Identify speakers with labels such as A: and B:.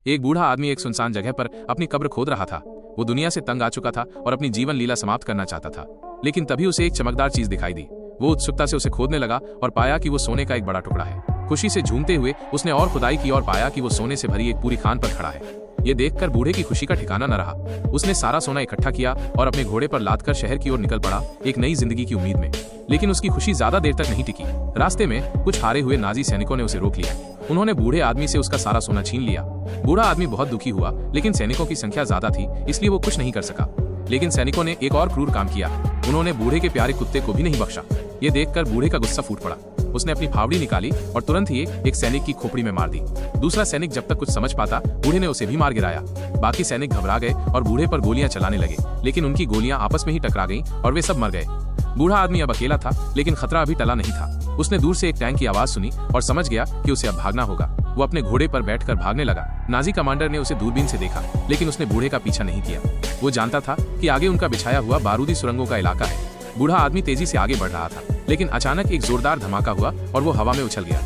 A: एक बूढ़ा आदमी एक सुनसान जगह पर अपनी कब्र खोद रहा था। वो दुनिया से तंग आ चुका था और अपनी जीवन लीला समाप्त करना चाहता था, लेकिन तभी उसे एक चमकदार चीज दिखाई दी। वो उत्सुकता से उसे खोदने लगा और पाया कि वो सोने का एक बड़ा टुकड़ा है। खुशी से झूमते हुए उसने और खुदाई की और पाया कि वो सोने से भरी एक पूरी खान पर खड़ा है। ये देखकर बूढ़े की खुशी का ठिकाना न रहा। उसने सारा सोना इकट्ठा किया और अपने घोड़े पर लादकर शहर की ओर निकल पड़ा, एक नई जिंदगी की उम्मीद में। लेकिन उसकी खुशी ज्यादा देर तक नहीं टिकी। रास्ते में कुछ हारे हुए नाजी सैनिकों ने उसे रोक लिया। उन्होंने बूढ़े आदमी से उसका सारा सोना छीन लिया। बूढ़ा आदमी बहुत दुखी हुआ, लेकिन सैनिकों की संख्या ज्यादा थी, इसलिए वो कुछ नहीं कर सका। लेकिन सैनिकों ने एक और क्रूर काम किया। उन्होंने बूढ़े के प्यारे कुत्ते को भी नहीं बख्शा। ये देखकर बूढ़े का गुस्सा फूट पड़ा। उसने अपनी फावड़ी निकाली और तुरंत ही एक सैनिक की खोपड़ी में मार दी। दूसरा सैनिक जब तक कुछ समझ पाता, बूढ़े ने उसे भी मार गिराया। बाकी सैनिक घबरा गए और बूढ़े पर गोलियां चलाने लगे, लेकिन उनकी गोलियां आपस में ही टकरा गईं और वे सब मर गए। बूढ़ा आदमी अब अकेला था, लेकिन खतरा अभी टला नहीं था। उसने दूर से एक टैंक की आवाज सुनी और समझ गया कि उसे अब भागना होगा। वो अपने घोड़े पर बैठकर भागने लगा। नाजी कमांडर ने उसे दूरबीन से देखा, लेकिन उसने बूढ़े का पीछा नहीं किया। वो जानता था कि आगे उनका बिछाया हुआ बारूदी सुरंगों का इलाका है। बूढ़ा आदमी तेजी से आगे बढ़ रहा था, लेकिन अचानक एक जोरदार धमाका हुआ और वो हवा में उछल गया।